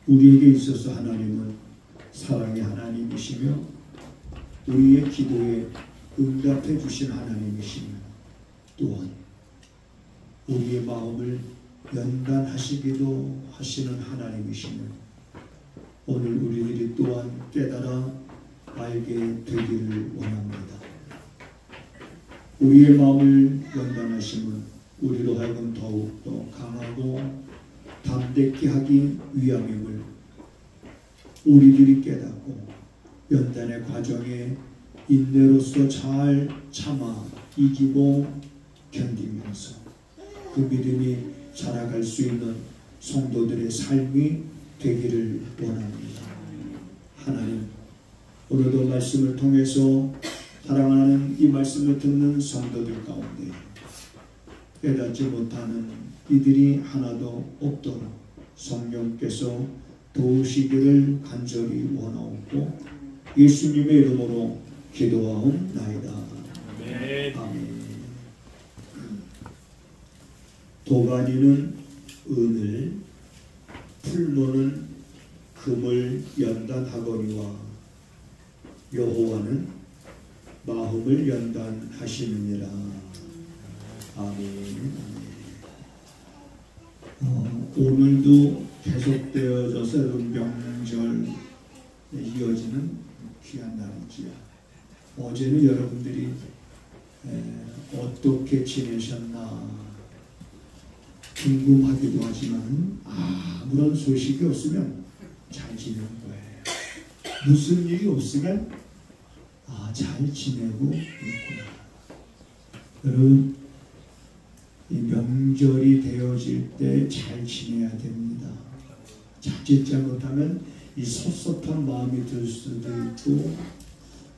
우리에게 있어서 하나님은 사랑의 하나님이시며 우리의 기도에 응답해 주신 하나님이시며 또한 우리의 마음을 연단하시기도 하시는 하나님이시며 오늘 우리들이 또한 깨달아 알게 되기를 원합니다. 우리의 마음을 연단하심은 우리로 하여금 더욱더 강하고 담대케 하기 위함임을 우리들이 깨닫고 연단의 과정에 인내로서 잘 참아 이기고 견디면서 그 믿음이 자라갈 수 있는 성도들의 삶이 되기를 원합니다. 하나님, 오늘도 말씀을 통해서 사랑하는 이 말씀을 듣는 성도들 가운데 깨닫지 못하는 이들이 하나도 없도록 성령께서 도우시기를 간절히 원하옵고 예수님의 이름으로 기도하옵나이다. 아멘. 도가니는 은을, 풀로는 금을 연단하거니와 여호와는 마음을 연단하시느니라. 아멘. 오늘도 계속되어져서 명절에 이어지는 귀한 날이지요. 어제는 여러분들이 어떻게 지내셨나 궁금하기도 하지만 아무런 소식이 없으면 잘 지내는 거예요. 무슨 일이 없으면 잘 지내고 있구나. 여러분, 이 명절이 되어질 때 잘 지내야 됩니다. 자칫 잘못하면 이 섭섭한 마음이 들 수도 있고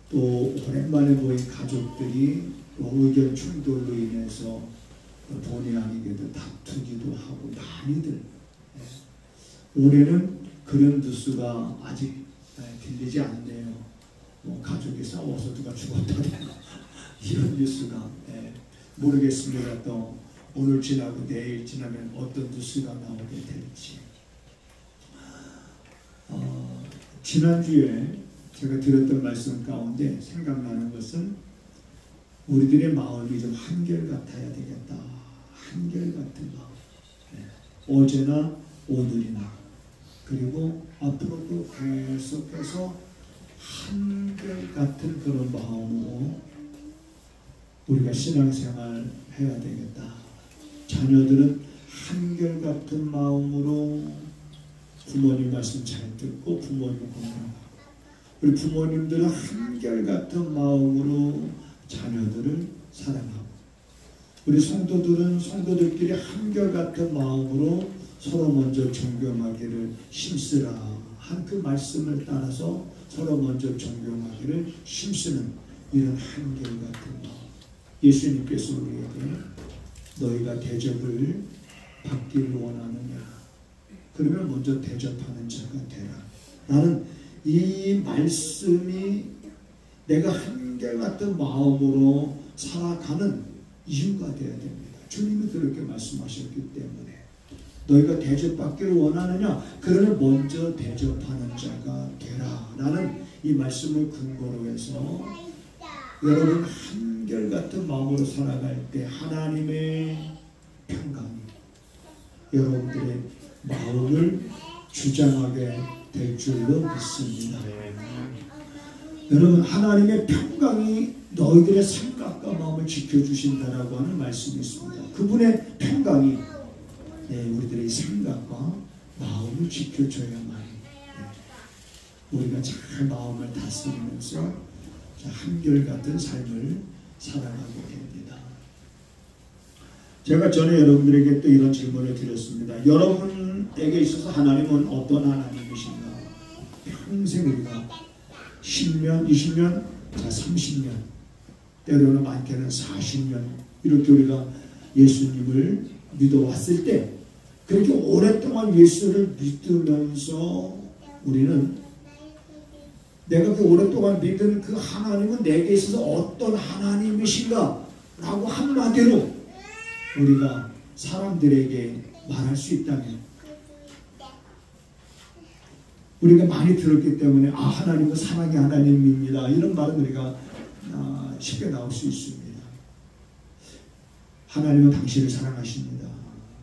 또 오랜만에 모인 가족들이 의견 충돌로 인해서 본의 아니게도 다투기도 하고 많이들. 올해는 그런 뉴스가 아직 들리지 않네요. 가족이 싸워서 누가 죽었다든가 이런 뉴스가 모르겠습니다. 또 오늘 지나고 내일 지나면 어떤 뉴스가 나오게 될지. 지난주에 제가 들었던 말씀 가운데 생각나는 것은 우리들의 마음이 좀 한결같아야 되겠다. 한결같은 마음. 어제나 오늘이나 그리고 앞으로도 계속해서 한결같은 그런 마음으로 우리가 신앙생활 해야 되겠다. 자녀들은 한결같은 마음으로 부모님 말씀 잘 듣고 부모님 공경하고 우리 부모님들은 한결같은 마음으로 자녀들을 사랑하고 우리 성도들은 성도들끼리 한결같은 마음으로 서로 먼저 존경하기를 힘쓰라 한 그 말씀을 따라서 서로 먼저 존경하기를 힘쓰는 이런 한결같은 마음. 예수님께서 우리에게 너희가 대접을 받기를 원하느냐 그러면 먼저 대접하는 자가 되라. 나는 이 말씀이 내가 한결같은 마음으로 살아가는 이유가 되어야 됩니다. 주님이 그렇게 말씀하셨기 때문에 너희가 대접받기를 원하느냐 그러면 먼저 대접하는 자가 되라 라는 이 말씀을 근거로 해서 여러분 한결같은 마음으로 살아갈 때 하나님의 평강이 여러분들의 마음을 주장하게 될 줄로 믿습니다. 여러분 하나님의 평강이 너희들의 생각과 마음을 지켜주신다라고 하는 말씀이 있습니다. 그분의 평강이 우리들의 생각과 마음을 지켜줘야만 우리가 잘 마음을 다스리면서 한결같은 삶을 살아가게 됩니다. 제가 전에 여러분들에게 또 이런 질문을 드렸습니다. 여러분에게 있어서 하나님은 어떤 하나님이신가? 평생 우리가 10년, 20년, 30년, 때로는 많게는 40년 이렇게 우리가 예수님을 믿어왔을 때 그렇게 오랫동안 예수를 믿으면서 우리는 내가 그 오랫동안 믿은 그 하나님은 내게 있어서 어떤 하나님이신가 라고 한마디로 우리가 사람들에게 말할 수 있다면 우리가 많이 들었기 때문에 하나님은 사랑의 하나님입니다. 이런 말은 우리가 쉽게 나올 수 있습니다. 하나님은 당신을 사랑하십니다.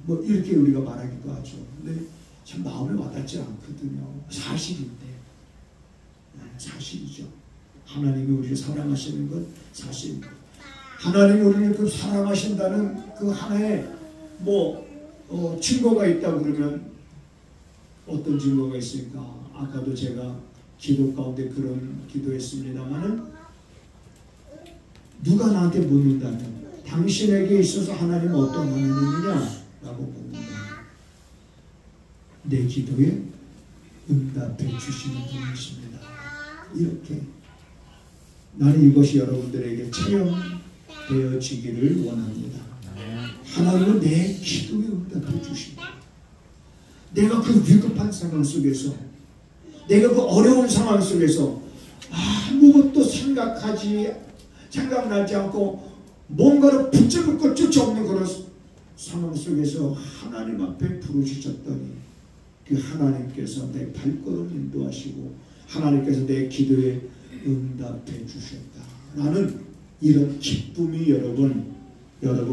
뭐 이렇게 우리가 말하기도 하죠. 근데 참 마음에 와닿지 않거든요. 사실인데. 사실이죠. 하나님이 우리를 사랑하시는 건 사실입니다. 하나님이 우리를 그 사랑하신다는 그 하나의 증거가 있다고 그러면 어떤 증거가 있을까? 아까도 제가 기도 가운데 그런 기도했습니다만은 누가 나한테 묻는다면 당신에게 있어서 하나님은 어떤 하나님이냐? 라고 묻는다. 내 기도에 응답해 주시는 분이십니다. 이렇게 나는 이것이 여러분들에게 체험되어지기를 원합니다. 하나님은 내 기도에 응답해 주십니다. 내가 그 위급한 상황 속에서, 내가 그 어려운 상황 속에서 아무것도 생각나지 않고 뭔가를 붙잡을 것조차 없는 그런 상황 속에서 하나님 앞에 부르짖었더니 그 하나님께서 내 발걸음 인도하시고 하나님께서 내 기도에 응답해 주셨다. 나는 이런 기쁨이 여러분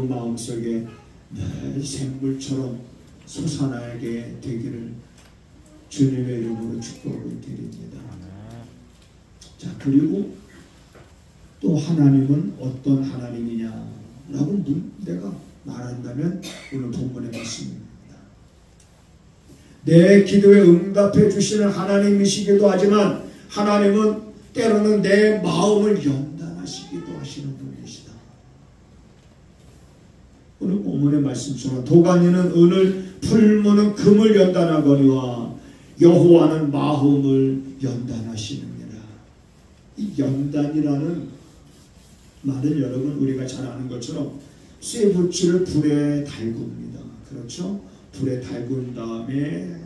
마음속에 늘 샘물처럼 솟아나게 되기를 주님의 이름으로 축복을 드립니다. 자, 그리고 또 하나님은 어떤 하나님이냐라고 내가 말한다면 오늘 본문의 말씀입니다. 내 기도에 응답해 주시는 하나님이시기도 하지만 하나님은 때로는 내 마음을 연단하시기도 하시는 분이시다. 오늘 본문의 말씀처럼 도가니는 은을, 풀무는 금을 연단하거니와 여호와는 마음을 연단하시느니라. 이 연단이라는 말은 여러분 우리가 잘 아는 것처럼 쇠붙이를 불에 달굽니다. 그렇죠? 불에 달군 다음에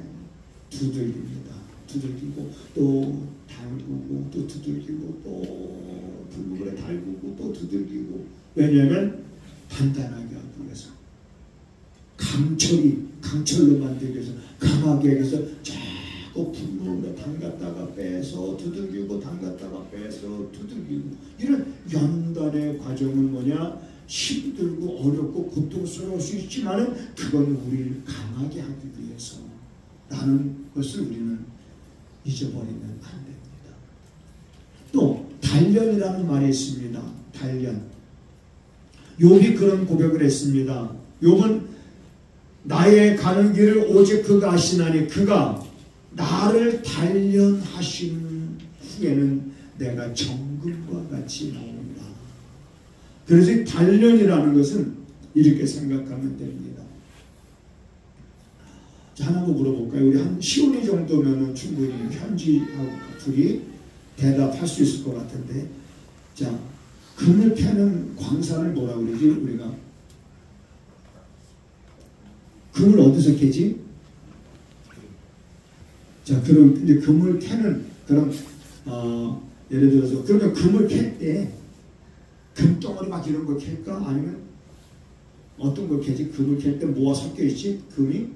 두들깁니다. 두들기고 또 달구고 또 두들기고 또 불물에 달구고 또 두들기고, 왜냐하면 단단하게 하기 위해서, 강철로 만들기 위해서, 강하게 하기 위해서 자꾸 불물에 담갔다가 빼서 두들기고 담갔다가 빼서 두들기고, 이런 연단의 과정은 뭐냐? 힘들고 어렵고 고통스러울 수 있지만은 그건 우리를 강하게 하기 위해서라는 것을 우리는 잊어버리면 안 됩니다. 또 단련이라는 말이 있습니다. 단련. 욥이 그런 고백을 했습니다. 욥은 나의 가는 길을 오직 그가 아시나니 그가 나를 단련하신 후에는 내가 정금과 같이 나온다. 그래서 이 단련이라는 것은 이렇게 생각하면 됩니다. 자, 하나 더 물어볼까요? 우리 한 시온이 정도면 충분히 현지하고 둘이 대답할 수 있을 것 같은데, 자, 금을 캐는 광산을 뭐라 그러지? 우리가 금을 어디서 캐지? 자, 그럼 이제 금을 캐는 그런 예를 들어서 그러면 금을 캘 때 금덩어리 막 이런 걸 캘까? 아니면 어떤 걸 캐지? 금을 캘 때 뭐가 섞여 있지? 금이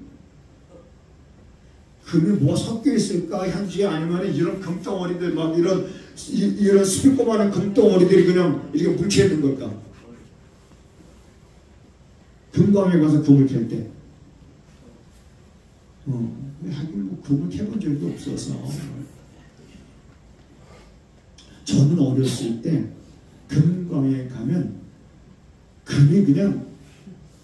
뭐가 섞여 있을까? 현지에? 아니면 이런 금덩어리들 막 이런 스피커만한 금덩어리들이 그냥 이렇게 뭉쳐 있는 걸까? 금광에 가서 금을 캘 때 하긴 뭐 금을 캐본 적이 없어서, 저는 어렸을 때 금광에 가면 금이 그냥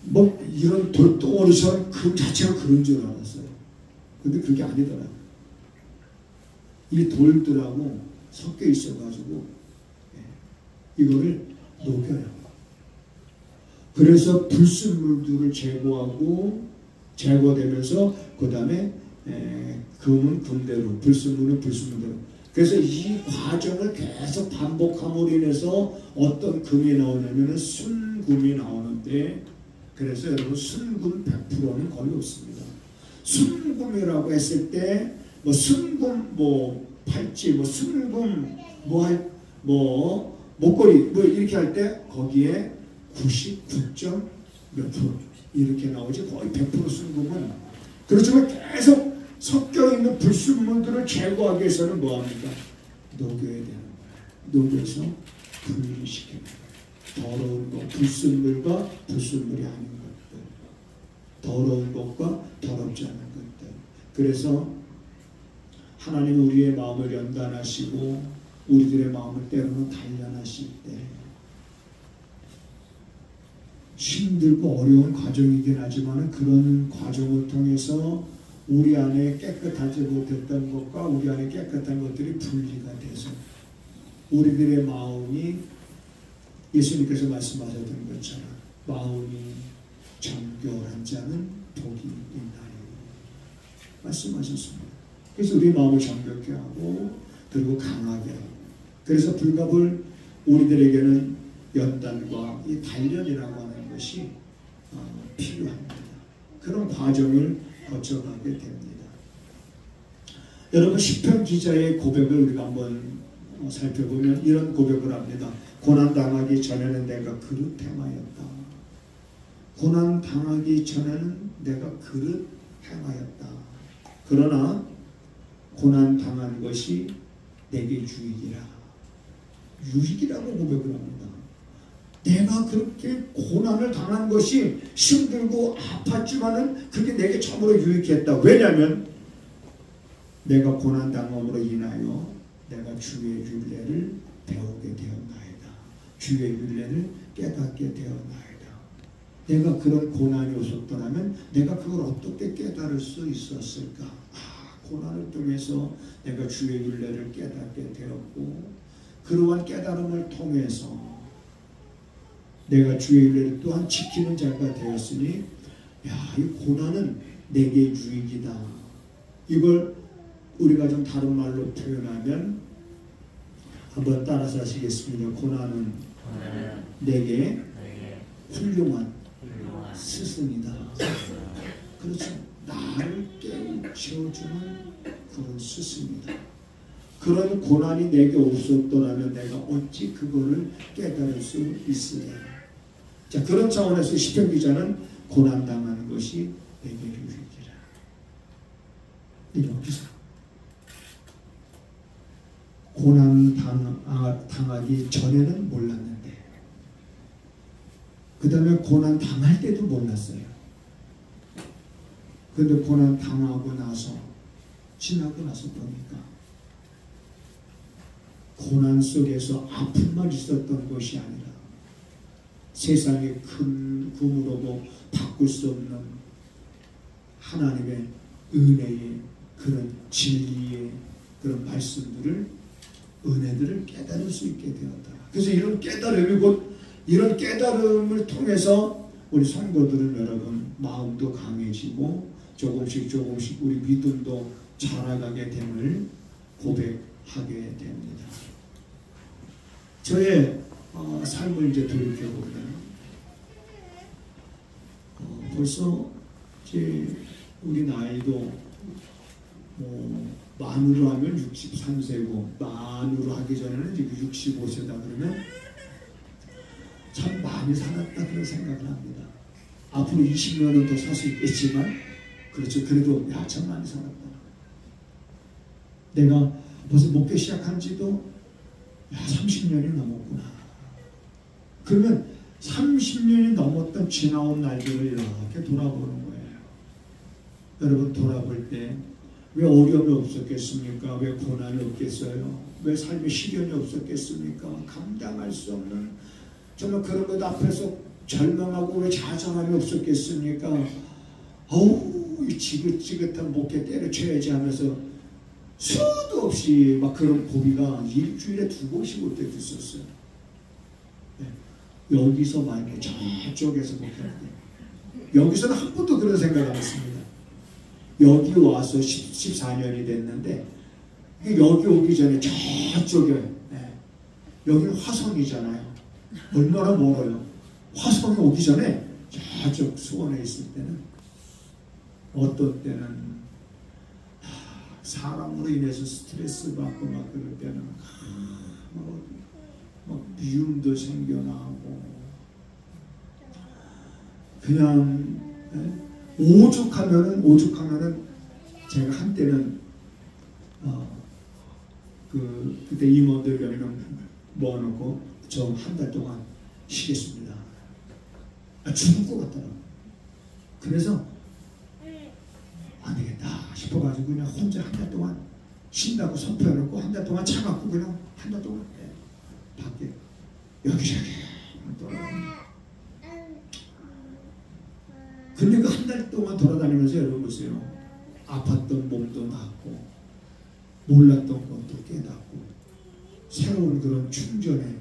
뭐 이런 돌덩어리처럼 금 자체가 그런 줄 알았어요. 근데 그게 아니더라고요. 이 돌들하고 섞여 있어가지고 이거를 녹여요. 그래서 불순물들을 제거되면서 그 다음에 금은 금대로, 불순물은 불순물대로. 그래서 이 과정을 계속 반복함으로 인해서 어떤 금이 나오냐면 순금이 나오는데, 그래서 여러분 순금 100%는 거의 없습니다. 순금이라고 했을 때 뭐 순금 팔찌 순금 목걸이 이렇게 할 때 거기에 99몇% 이렇게 나오지, 거의 100% 순금은. 그렇지만 계속 섞여 있는 불순물들을 제거하기 위해서는 뭐합니까? 녹여야 되는 거예요. 녹여서 분리시키는 거예요. 더러운 것, 불순물과 불순물이 아닌 것들, 더러운 것과 더럽지 않은 것들. 그래서 하나님은 우리의 마음을 연단하시고 우리들의 마음을 때로는 단련하실 때 힘들고 어려운 과정이긴 하지만 그런 과정을 통해서 우리 안에 깨끗하지 못했던 것과 우리 안에 깨끗한 것들이 분리가 돼서 우리들의 마음이 예수님께서 말씀하셨던 것처럼 마음이 정결한 자는 복이 있나니 말씀하셨습니다. 그래서 우리 마음을 정결케 하고 그리고 강하게 하고 그래서 불갑을 우리들에게는 연단과 이 단련이라고 하는 것이 필요합니다. 그런 과정을 거쳐가게 됩니다. 여러분 시편 기자의 고백을 우리가 한번 살펴보면 이런 고백을 합니다. 고난당하기 전에는 내가 그릇 행하였다. 고난당하기 전에는 내가 그릇 행하였다. 그러나 고난당한 것이 내게 유익이라. 유익이라고 고백을 합니다. 내가 그렇게 고난을 당한 것이 힘들고 아팠지만은 그게 내게 참으로 유익했다. 왜냐하면 내가 고난당함으로 인하여 내가 주의 율례를 배우게 되었나이다. 주의 율례를 깨닫게 되었나이다. 내가 그런 고난이 오셨더라면 내가 그걸 어떻게 깨달을 수 있었을까? 고난을 통해서 내가 주의 율례를 깨닫게 되었고 그러한 깨달음을 통해서 내가 주의 율례를 또한 지키는 자가 되었으니 이 고난은 내게 유익이다. 이걸 우리가 좀 다른 말로 표현하면 한번 따라서 하시겠습니다. 고난은 내게 훌륭한 스승이다. 그렇죠. 나를 깨우쳐주는 그런 스승이다. 그런 고난이 내게 없었더라면 내가 어찌 그거를 깨달을 수 있으냐. 자, 그런 차원에서 시편 기자는 고난당하는 것이 내게 유익이라. 여기서 고난당하기 전에는 몰랐는데 그 다음에 고난당할 때도 몰랐어요. 그런데 고난당하고 나서 지나고 나서 보니까 고난 속에서 아픔만 있었던 것이 아니라 세상의 큰 금으로도 바꿀 수 없는 하나님의 은혜의 그런 진리의 그런 말씀들을 은혜들을 깨달을 수 있게 되었다. 그래서 이런 깨달음이 곧 이런 깨달음을 통해서 우리 성도들은 여러분 마음도 강해지고 조금씩 우리 믿음도 자라가게 됨을 고백하게 됩니다. 저의 삶을 이제 돌이켜보면 벌써 이제 우리 나이도 만으로 하면 63세고 만으로 하기 전에는 이제 65세다 그러면 참 많이 살았다 그런 생각을 합니다. 앞으로 20년은 더 살 수 있겠지만 그렇죠. 그래도 참 많이 살았다. 내가 벌써 목회 시작한 지도 30년이 넘었구나. 그러면 30년이 넘었던 지나온 날들을 이렇게 돌아보는 거예요. 여러분 돌아볼 때 왜 어려움이 없었겠습니까? 왜 고난이 없겠어요? 왜 삶에 시련이 없었겠습니까? 감당할 수 없는 정말 그런 것 앞에서 절망하고 왜 좌절함이 없었겠습니까? 이 지긋지긋한 목에 때려쳐야지 하면서 수도 없이 막 그런 고비가 일주일에 2번씩 올 때도 있었어요. 네. 여기서 말고 저쪽에서 목회할 때 여기서는 한 번도 그런 생각 안 했습니다. 여기 와서 14년이 됐는데 여기 오기 전에 저쪽에 여기는 화성이잖아요. 얼마나 멀어요. 화성에 오기 전에 저쪽 수원에 있을 때는 어떤 때는 사람으로 인해서 스트레스 받고 막 그럴 때는 막 미움도 생겨나고 그냥 오죽하면은 제가 한때는 그때 임원들 몇 명 모아놓고 저 한 달 동안 쉬겠습니다. 죽을 것 같더라고요. 그래서 안 되겠다 싶어가지고 그냥 혼자 한 달 동안 쉰다고 선포해놓고 한 달 동안 차 갖고 그냥 한 달 동안 밖에 여기저기 돌아다니고. 근데 그 한 달 동안 돌아다니면서 여러분 보세요. 아팠던 몸도 낫고 몰랐던 것도 깨닫고 새로운 그런 충전의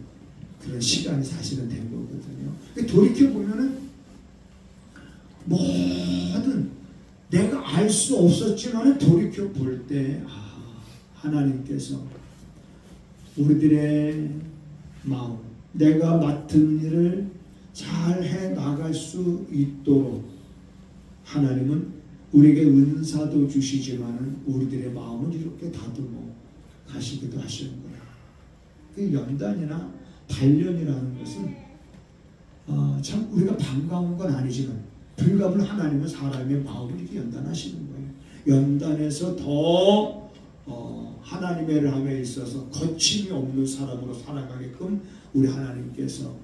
그런 시간이 사실은 된 거거든요. 돌이켜보면은 모든 내가 알 수 없었지만 돌이켜볼 때 하나님께서 우리들의 마음, 내가 맡은 일을 잘 해 나갈 수 있도록 하나님은 우리에게 은사도 주시지만은 우리들의 마음을 이렇게 다듬어 가시기도 하시는 거예요. 그 연단이나 단련이라는 것은 참 우리가 반가운 건 아니지만 불가분 하나님은 사람의 마음을 이렇게 연단하시는 거예요. 연단해서 더 하나님의 일함에 있어서 거침이 없는 사람으로 살아가게끔 우리 하나님께서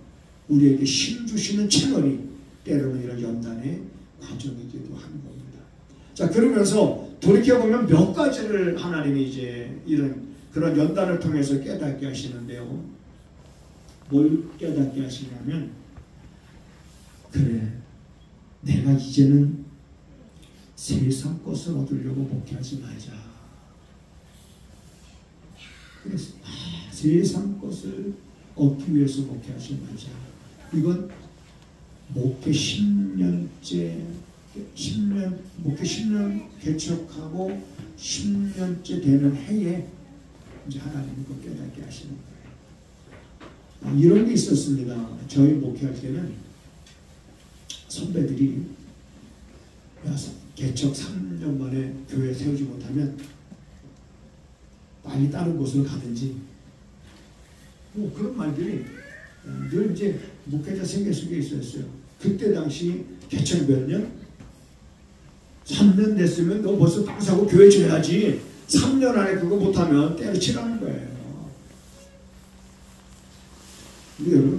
우리에게 힘 주시는 채널이 때로는 이런 연단의 과정이기도 한 겁니다. 자, 그러면서 돌이켜보면 몇 가지를 하나님이 이제 그런 연단을 통해서 깨닫게 하시는데요. 뭘 깨닫게 하시냐면, 그래, 내가 이제는 세상 것을 얻으려고 목회하지 말자. 그래서 세상 것을 얻기 위해서 목회하지 말자. 이건 목회 10년째 목회 10년 개척하고 10년째 되는 해에 이제 하나님이 그 깨닫게 하시는 거예요. 이런 게 있었습니다. 저희 목회할 때는 선배들이 개척 3년 만에 교회 세우지 못하면 빨리 다른 곳으로 가든지 뭐 그런 말들이 늘 이제 목회자 생계 속에 있었어요. 그때 당시 개척 몇 년? 3년 됐으면 너 벌써 땅 사고 교회 지어야지. 3년 안에 그거 못하면 때려치라는 거예요. 근데 여러분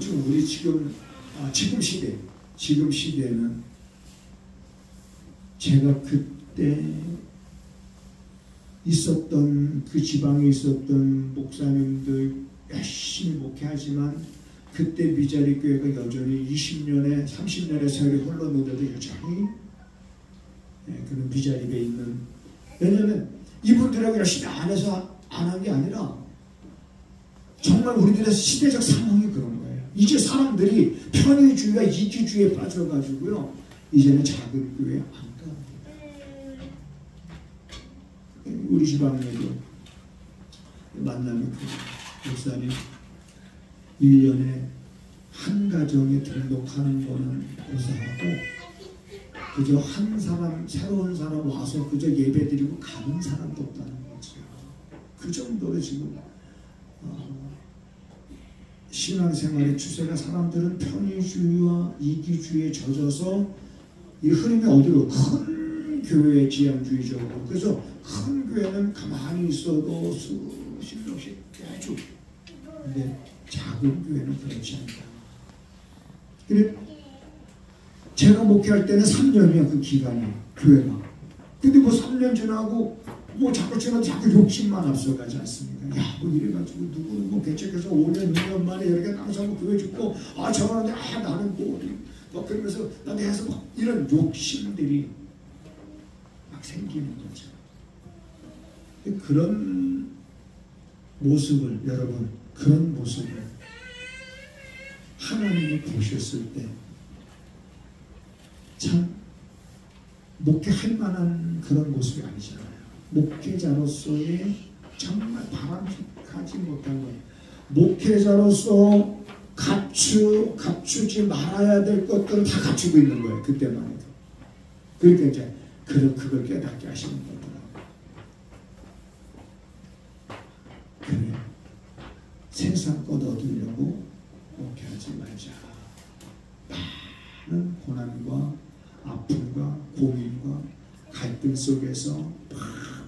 지금 시대에는 제가 그때 있었던 그 지방에 있었던 목사님들 열심히 목회하지만 그때 미자리 교회가 여전히 20년에 30년의 세월이 흘렀는데도 여전히 그런 미자립에 있는, 왜냐하면 이분들하고 열심히 안 해서 안 한 게 아니라 정말 우리들의 시대적 상황이 그런 거예요. 이제 사람들이 편의주의와 이기주의에 빠져가지고요, 이제는 작은 교회에 안 갑니다. 우리 지방에도 만남이 그 목사님 1년에 한 가정에 등록하는 거는 고사하고 그저 한 사람, 새로운 사람 와서 그저 예배 드리고 가는 사람도 없다는 거죠. 그 정도로 지금 신앙생활의 추세가, 사람들은 편의주의와 이기주의에 져져서 이 흐름이 어디로, 큰 교회의 지향주의적으로. 그래서 큰 교회는 가만히 있어도 수십 명씩 계속. 근데 작은 교회는 그렇지 않다. 그래 제가 목회할 때는 3년이야 그 기간이, 교회가. 근데 뭐 3년 지나고 뭐 자꾸 욕심만 앞서가지 않습니까? 야, 뭐 이래가지고 누구 개척해서 5년, 6년 만에 이렇게 땅 사고 교회 짓고 저러는데 나는 뭐 그러면서 나도 해서 막 이런 욕심들이 막 생기는 거죠. 그런 모습을, 여러분, 그런 모습을 하나님이 보셨을 때 참 목회할 만한 그런 모습이 아니잖아요. 목회자로서의 정말 바람직하지 못한 거예요. 목회자로서 갖추지 말아야 될 것들을 다 갖추고 있는 거예요. 그때만 해도. 그러니까 이제 그걸 깨닫게 하시는 거더라고요. 그래, 세상 것 얻으려고 목회하지 말자. 많은 고난과 아픔과 고민과 갈등 속에서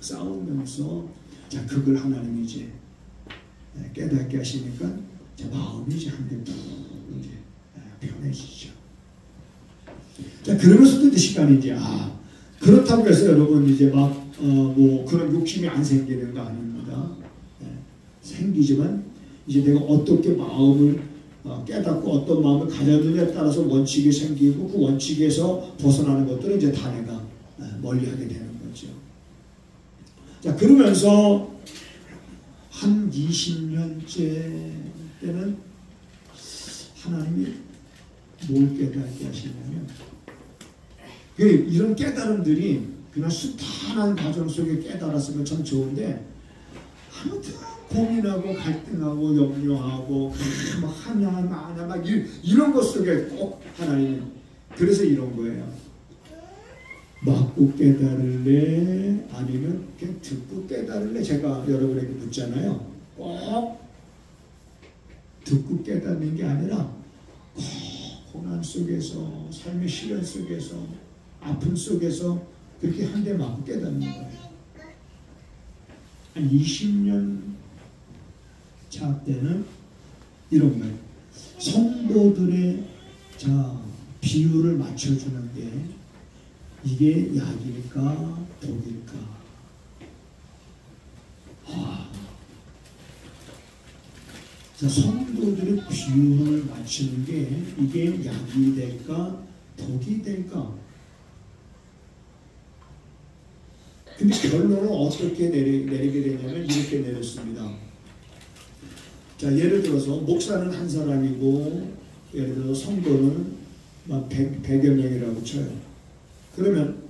싸우면서 자 그걸 하나님이 이제 깨닫게 하시니까 자 마음이 이제 한데 이제 편해지죠. 자 그러면서도 이제 시간이 이제 그렇다고 해서 여러분 이제 막 뭐 그런 욕심이 안 생기는 거 아닙니다. 생기지만 이제 내가 어떻게 마음을 깨닫고 어떤 마음을 가졌느냐에 따라서 원칙이 생기고 그 원칙에서 벗어나는 것들은 이제 다 내가 멀리하게 되는 거죠. 자 그러면서 한 20년째 때는 하나님이 뭘 깨닫게 하시냐면 이런 깨달음들이 그냥 수탄한 과정 속에 깨달았으면 참 좋은데 아무튼 고민하고 갈등하고 염려하고 막 하냐 마냐 막 이런 것 속에 꼭 하나님 그래서 이런 거예요. 맞고 깨달을래 아니면 그냥 듣고 깨달을래. 제가 여러분에게 묻잖아요. 꼭 듣고 깨닫는 게 아니라 꼭 고난 속에서 삶의 시련 속에서 아픔 속에서 그렇게 한 대 맞고 깨닫는 거예요. 한 20년 차 때는 이런 거예요. 성도들의 비율을 맞춰주는 게 이게 약일까 독일까? 성도들의 비율을 맞추는 게 이게 약이 될까 독이 될까? 근데 결론은 어떻게 내리게 되냐면 이렇게 내렸습니다. 자 예를 들어서 목사는 한 사람이고 예를 들어서 성도는 막 100여 명이라고 쳐요. 그러면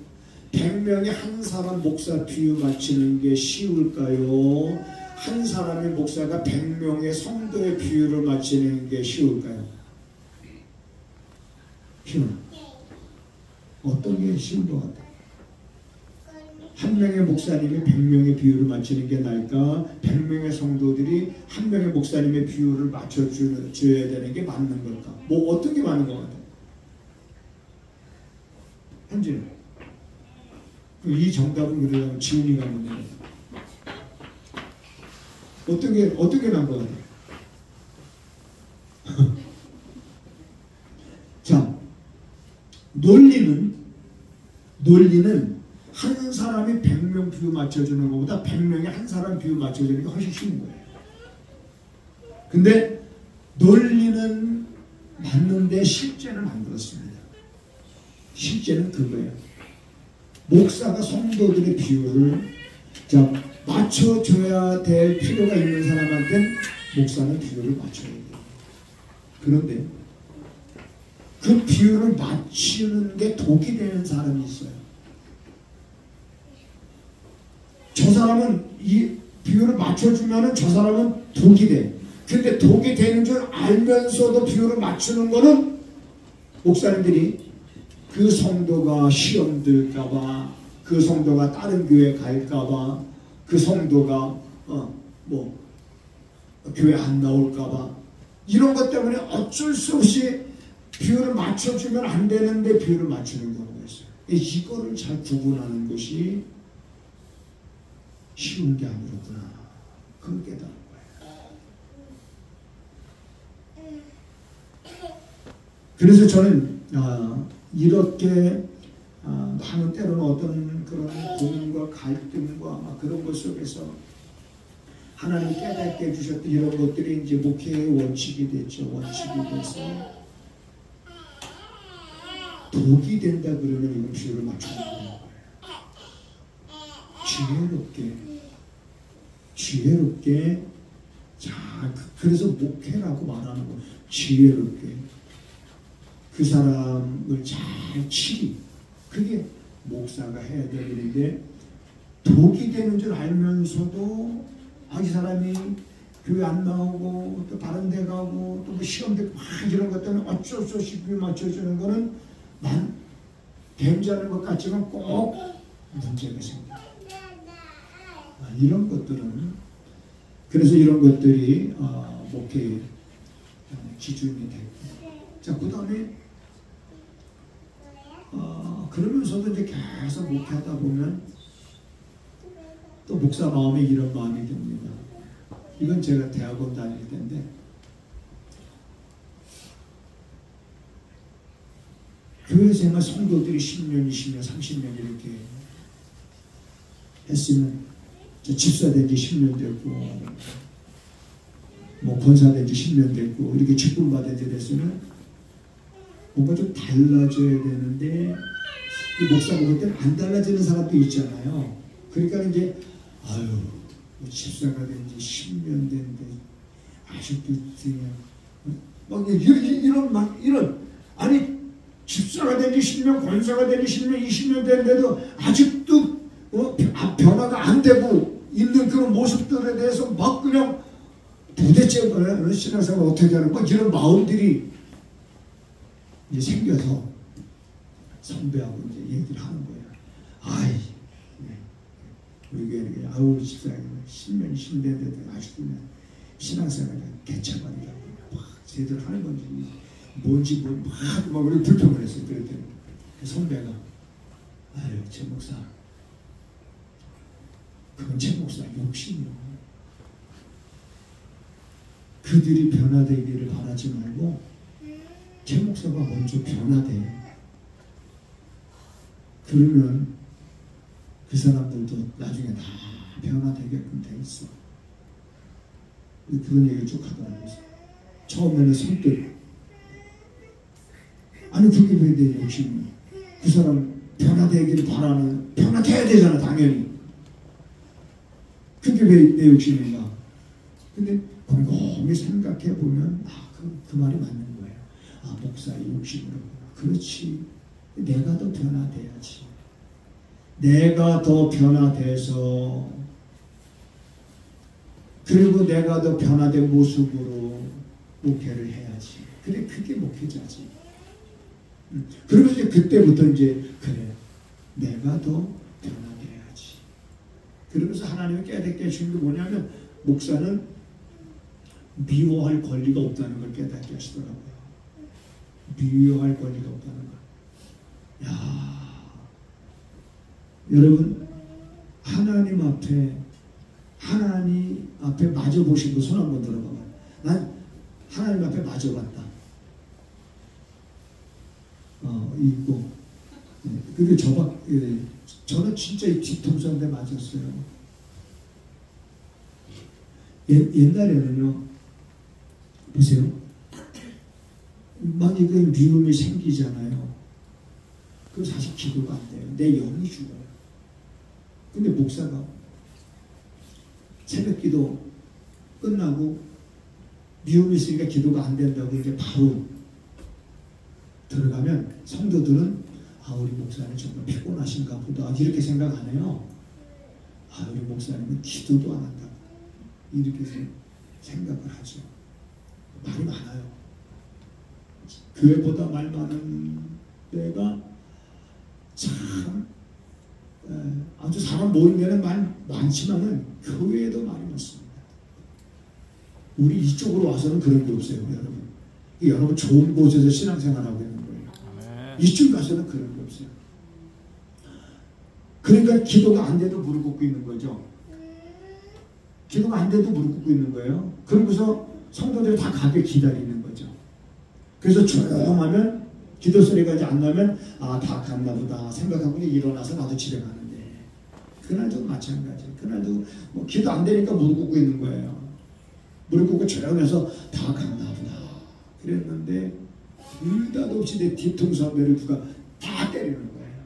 100명이 한 사람 목사 비유 맞추는 게 쉬울까요? 한 사람의 목사가 100명의 성도의 비율을 맞추는 게 쉬울까요? 어떤 게 쉬운 것 같아요? 한 명의 목사님이 100명의 비율을 맞추는 게 나을까? 100명의 성도들이 한 명의 목사님의 비율을 맞춰줘야 되는 게 맞는 걸까? 뭐 어떤 게 맞는 것 같아요? 현진은? 이 정답은 그래도 지훈이가 문제예요. 어떻게 난 것 같아요? 자, 논리는 한 사람이 100명 비유 맞춰주는 것보다 100명이 한 사람 비유 맞춰주는 게 훨씬 쉬운 거예요. 근데 논리는 맞는데 실제는 안 그렇습니다. 실제는 그거예요. 목사가 성도들의 비율을 맞춰줘야 될 필요가 있는 사람한테는 목사는 비율을 맞춰야 돼요. 그런데 그 비율을 맞추는 게 독이 되는 사람이 있어요. 저 사람은 이 비율을 맞춰주면 저 사람은 독이 돼. 근데 독이 되는 줄 알면서도 비율을 맞추는 거는 목사님들이 그 성도가 시험 들까봐, 그 성도가 다른 교회 갈까봐, 그 성도가 교회 안 나올까봐 이런 것 때문에 어쩔 수 없이 비율을 맞춰주면 안 되는데 비율을 맞추는 경우가 있어요. 이거를 잘 구분하는 것이 쉬운 게 아니었구나. 그걸 깨달은 거예요. 그래서 저는 이렇게 많은 때로는 어떤 그런 고민과 갈등과 그런 것 속에서 하나님 깨닫게 해주셨던 이런 것들이 이제 목회의 원칙이 됐죠. 원칙이 돼서 독이 된다 그러면 이건 비율을 맞춰야 되는 거예요. 지혜롭게 그래서 목회라고 말하는 거예요. 지혜롭게 그 사람을 잘 치리, 그게 목사가 해야 될 일인데 독이 되는 줄 알면서도 이 사람이 교회 안 나오고 또 다른 데 가고 또 뭐 시험 되고 막 이런 것 때문에 어쩔 수 없이 비율 맞춰주는 거는 난 괜찮은 것 같지만 꼭 문제가 생겨요. 이런 것들은 그래서 이런 것들이 목회의 기준이 되고, 자 그 다음에 그러면서도 이제 계속 목회하다 보면 또 목사 마음에 이런 마음이 듭니다. 이건 제가 대학원 다닐 때인데 교회 생활 성도들이 10년, 20년, 30년 이렇게 했으면 저 집사 된 지 10년 됐고 뭐 권사 된 지 10년 됐고 이렇게 직분 받은 지 됐으면 뭔가 좀 달라져야 되는데 이 목사 먹을 때는 안 달라지는 사람도 있잖아요. 그러니까 이제 아유 뭐 집사가 된 지 10년 됐는데 아직도 그냥 막 이런 아니 집사가 된 지 10년, 권사가 된 지 10년, 20년 됐는데도 아직도 변화가 안 되고 있는 그런 모습들에 대해서 막 그냥 도대체 신앙생활 어떻게 하는 막 이런 마음들이 이제 생겨서 선배하고 이제 얘기를 하는 거예요. 아이, 우리 교회는 아우 집사가 10년, 20년 됐는데 아직도 그냥 신앙생활이 개차반이라고 막 제대로 하는 건지 뭔지 막 우리 불평을 했어요. 그랬더니 선배가 아유 최 목사 그건 최 목사 욕심이요. 그들이 변화되기를 바라지 말고 최 목사가 먼저 변화돼. 그러면 그 사람들도 나중에 다 변화되게끔 돼 있어. 그런 얘기를 쭉 하더라고요. 처음에는 선뜻 아니 그게 왜 내 욕심이야. 그 사람 변화되기를 바라는 변화돼야 되잖아 당연히. 그게 왜 내 욕심인가. 근데 곰곰이 생각해 보면 그 말이 맞는 거예요. 목사의 욕심이라구나. 그렇지. 내가 더 변화돼야지. 내가 더 변화돼서 그리고 내가 더 변화된 모습으로 목회를 해야지. 그래 그게 목회자지. 그러면서 이제 그때부터 이제 그래 내가 더 변화돼야지. 그러면서 하나님이 깨닫게 해주는 게 뭐냐면 목사는 미워할 권리가 없다는 걸 깨닫게 하시더라고요. 미워할 권리가 없다는 걸. 야, 여러분 하나님 앞에 마주 보신 분 손 한번 들어봐봐요. 난 하나님 앞에 마주 봤다. 있고. 그리고 저는 진짜 이 뒤통수 한 대 맞았어요. 옛날에는요, 보세요. 막 이거 미움이 생기잖아요. 그럼 사실 기도가 안 돼요. 내 영이 죽어요. 근데 목사가 새벽 기도 끝나고 미움이 있으니까 기도가 안 된다고 이제 바로 들어가면 성도들은 우리 목사님 정말 피곤하신가 보다 이렇게 생각 안 해요. 우리 목사님은 기도도 안 한다 이렇게 생각을 하죠. 말이 많아요. 교회보다 말 많은 데가 참 아주 사람 모인 데는 말 많지만은 교회에도 말이 많습니다. 우리 이쪽으로 와서는 그런 게 없어요. 여러분 좋은 곳에서 신앙생활하고 있는 거예요. 이쪽 가서는 그런 게 없어요. 그러니까 기도가 안 돼도 무릎 꿇고 있는 거죠. 기도가 안 돼도 무릎 꿇고 있는 거예요. 그러고서 성도들이 다 가게 기다리는 거죠. 그래서 조용하면 기도 소리가 이제 안 나면 다 갔나 보다 생각하고 일어나서 나도 집에 가는데 그날도 마찬가지. 그날도 뭐 기도 안 되니까 무릎 꿇고 있는 거예요. 무릎 꿇고 조용해서 다 갔나 보다 그랬는데 느닷없이 내 뒤통수 한 대를 누가 다 때리는 거예요.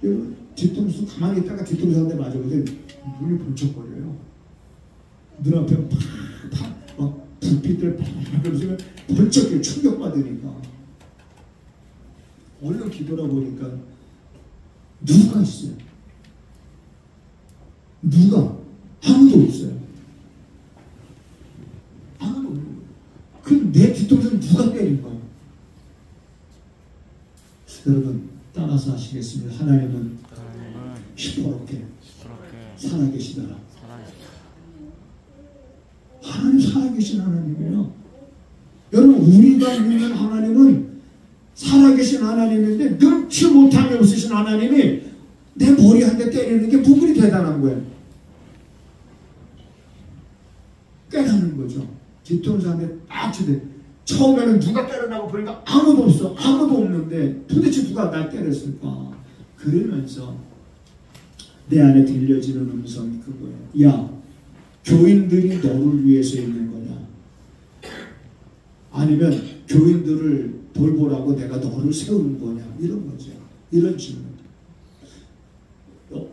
여러분 뒤통수 가만히 있다가 뒤통수 한 대 맞아보세요. 눈이 번쩍거려요. 눈앞에 막 불빛들 그러면서 번쩍 충격받으니까 얼른 기도라 보니까 누가 있어요? 누가? 아무도 없어요. 아무도 없는 거예요. 그럼 내 뒤통수는 누가 때린 거예요? 여러분 따라서 하시겠습니다. 하나님은 시퍼렇게 살아계시더라. 하나님 살아계신 하나님이에요. 여러분 우리가 믿는 하나님은 살아계신 하나님인데 능치 못함이 없으신 하나님이 내 머리 한 대 때리는 게 뭐 그리 대단한 거예요. 깨닫는 거죠. 뒤통수 한 대 딱 치대. 처음에는 누가 때렸나고 보니까 아무도 없어. 아무도 없는데 도대체 누가 날 때렸을까? 그러면서 내 안에 들려지는 음성이 그거예요. 야, 교인들이 너를 위해서 있는 거냐? 아니면 교인들을 돌보라고 내가 너를 세운 거냐? 이런 거죠. 이런 질문.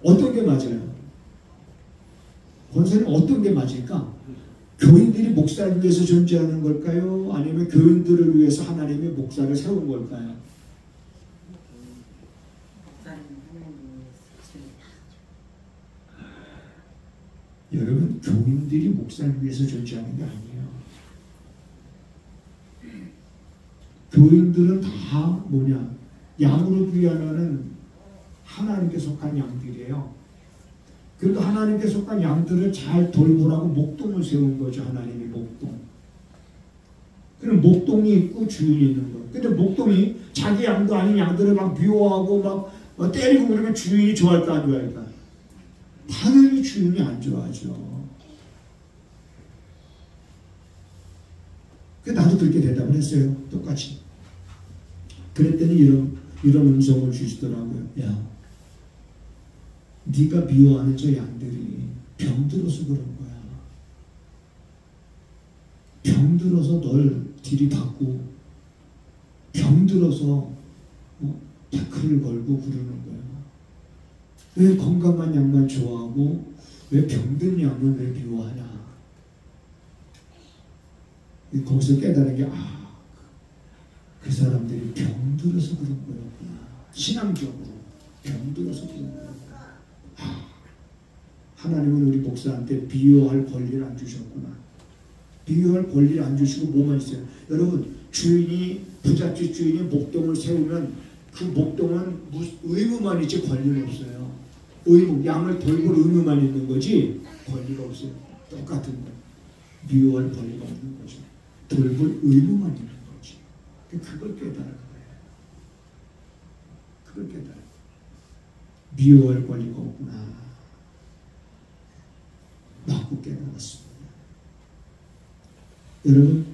어떤 게 맞아요? 권사님 어떤 게 맞을까? 교인들이 목사를 위해서 존재하는 걸까요? 아니면 교인들을 위해서 하나님이 목사를 세운 걸까요? 여러분, 교인들이 목사를 위해서 존재하는 게 아니에요. 교인들은 다 뭐냐? 양으로 귀환하는 하나님께 속한 양들이에요. 그래도 하나님께 속한 양들을 잘 돌보라고 목동을 세운 거죠. 하나님이 목동. 그럼 목동이 있고 주인이 있는 거예요. 근데 목동이 자기 양도 아닌 양들을 막 미워하고 막 때리고 그러면 주인이 좋아할까 안 좋아할까? 당연히 주인이 안 좋아하죠. 나도 그렇게 대답을 했어요. 똑같이. 그랬더니 이런 음성을 주시더라고요. 야, 네가 미워하는 저 양들이 병들어서 그런 거야. 병들어서 널 들이받고 병들어서 태클을 걸고 그러는 거야. 왜 건강한 양만 좋아하고 왜 병든 양을 왜 미워하냐. 거기서 깨달은 게 그 사람들이 병들어서 그런 거였구나. 신앙적으로 병들어서 그런 거였구나. 하나님은 우리 목사한테 비유할 권리를 안 주셨구나. 비유할 권리를 안 주시고 뭐만 있어요? 여러분, 부잣집 주인이 목동을 세우면 그 목동은 의무만 있지 권리는 없어요. 의무, 양을 돌볼 의무만 있는 거지 권리가 없어요. 똑같은 거예요. 비유할 권리가 없는 거죠. 돌볼 의무만 있는 거지. 그걸 깨달은 거예요. 그걸 깨달은 거예요. 비유할 권리가 없구나. 라고 깨달았습니다. 여러분,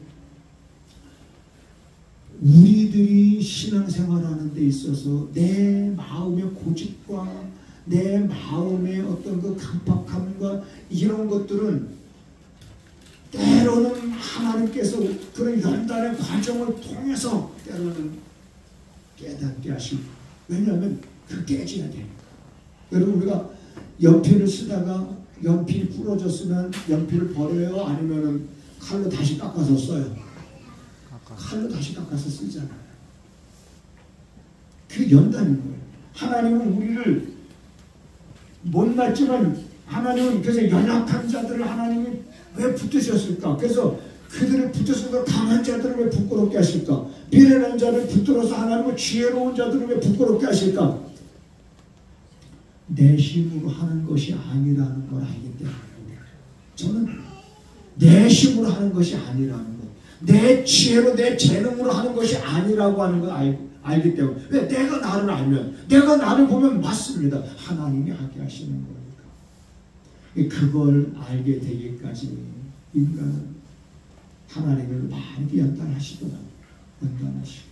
우리들이 신앙생활하는 데 있어서 내 마음의 고집과 내 마음의 어떤 그 강박함과 이런 것들은 때로는 하나님께서 그런 연단의 과정을 통해서 때로는 깨닫게 하시고, 왜냐하면 그 깨져야 돼요. 여러분, 우리가 연필을 쓰다가 연필이 부러졌으면 연필을 버려요? 아니면 칼로 다시 깎아서 써요? 칼로 다시 깎아서 쓰잖아요. 그게 연단인 거예요. 하나님은 우리를 못났지만 하나님은 그래서 연약한 자들을 하나님이 왜 붙드셨을까? 그래서 그들을 붙드셔서 강한 자들을 왜 부끄럽게 하실까? 미련한 자를 붙들어서 하나님은 지혜로운 자들을 왜 부끄럽게 하실까? 내 힘으로 하는 것이 아니라는 걸 알기 때문에 저는 내 힘으로 하는 것이 아니라는 것, 내 지혜로 내 재능으로 하는 것이 아니라고 하는 걸 알기 때문에. 왜? 내가 나를 알면, 내가 나를 보면 맞습니다. 하나님이 하게 하시는 거니까. 그걸 알게 되기까지 인간은 하나님을 많이 연단하시더라고요. 연단하시고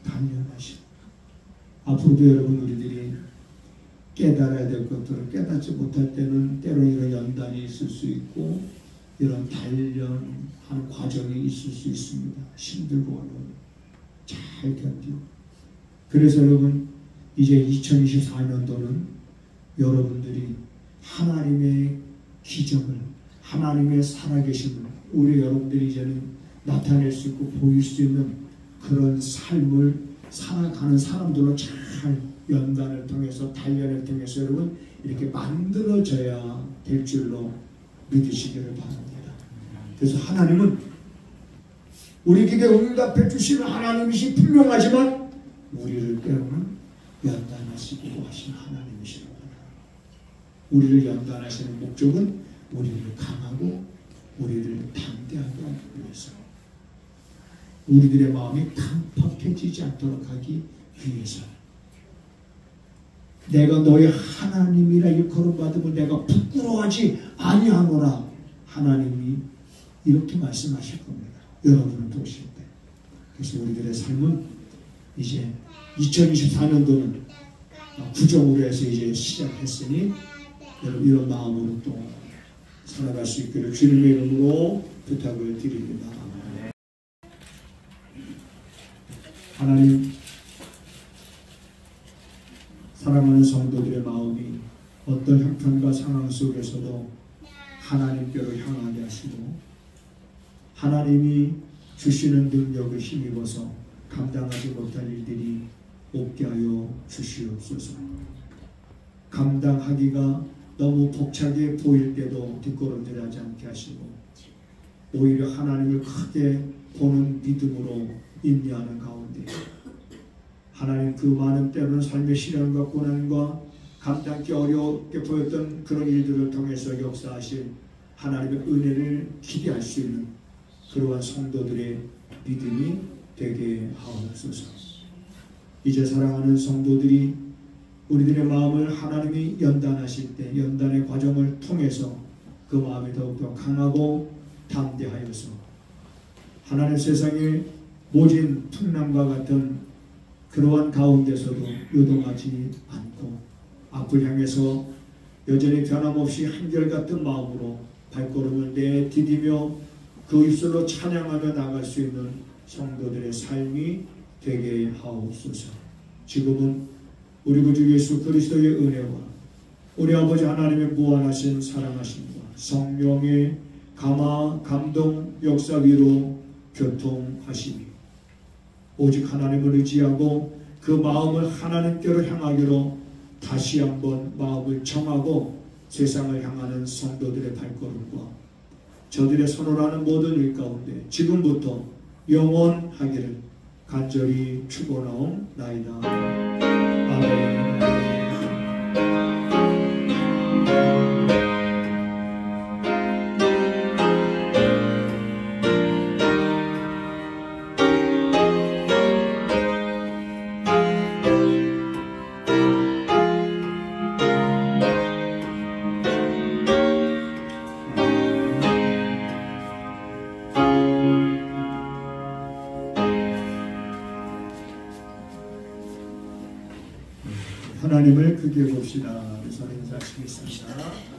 단련하시고. 앞으로도 여러분, 우리들이 깨달아야 될 것들을 깨닫지 못할 때는 때로 이런 연단이 있을 수 있고 이런 단련하는 과정이 있을 수 있습니다. 힘들고 어려운 잘 견디고. 그래서 여러분, 이제 2024년도는 여러분들이 하나님의 기적을, 하나님의 살아계심을 우리 여러분들이 이제는 나타낼 수 있고 보일 수 있는 그런 삶을 살아가는 사람들로 잘 연단을 통해서 단련을 통해서 여러분 이렇게 만들어져야 될 줄로 믿으시기를 바랍니다. 그래서 하나님은 우리 기도에 응답해 주시는 하나님이시 분명하지만 우리를 때로는 연단하시고 하시는 하나님이시라고 합니다. 우리를 연단하시는 목적은 우리를 강하고 우리를 담대하게 하기 위해서, 우리들의 마음이 강팍해지지 않도록 하기 위해서. 내가 너의 하나님이라 일컬음받으면 내가 부끄러워하지 아니하노라. 하나님이 이렇게 말씀하실 겁니다. 여러분을 보실 때. 그래서 우리들의 삶은 이제 2024년도는 구정으로 해서 이제 시작했으니 여러분 이런 마음으로 또 살아갈 수 있기를 주님의 이름으로 부탁을 드립니다. 하나님, 사랑하는 성도들의 마음이 어떤 형편과 상황 속에서도 하나님께로 향하게 하시고 하나님이 주시는 능력을 힘입어서 감당하지 못할 일들이 없게 하여 주시옵소서. 감당하기가 너무 벅차게 보일 때도 뒷걸음질하지 않게 하시고 오히려 하나님을 크게 보는 믿음으로 인내하는 가운데 하나님 그 많은 때로는 삶의 시련과 고난과 감당하기 어렵게 보였던 그런 일들을 통해서 역사하실 하나님의 은혜를 기대할 수 있는 그러한 성도들의 믿음이 되게 하옵소서. 이제 사랑하는 성도들이 우리들의 마음을 하나님이 연단하실 때 연단의 과정을 통해서 그 마음이 더욱더 강하고 담대하여서 하나님 세상의 모진 풍랑과 같은 그러한 가운데서도 요동하지 않고 앞을 향해서 여전히 변함없이 한결같은 마음으로 발걸음을 내디디며 그 입술로 찬양하며 나갈 수 있는 성도들의 삶이 되게 하옵소서. 지금은 우리 구주 예수 그리스도의 은혜와 우리 아버지 하나님의 무한하신 사랑하심과 성령의 감화 감동 역사 위로 교통하심이 오직 하나님을 의지하고 그 마음을 하나님께로 향하기로 다시 한번 마음을 정하고 세상을 향하는 성도들의 발걸음과 저들의 선호하는 모든 일 가운데 지금부터 영원하기를 간절히 축원하옵나이다. 아멘. 하나님을 크게 봅시다. 우리 서로 인사하시겠습니다.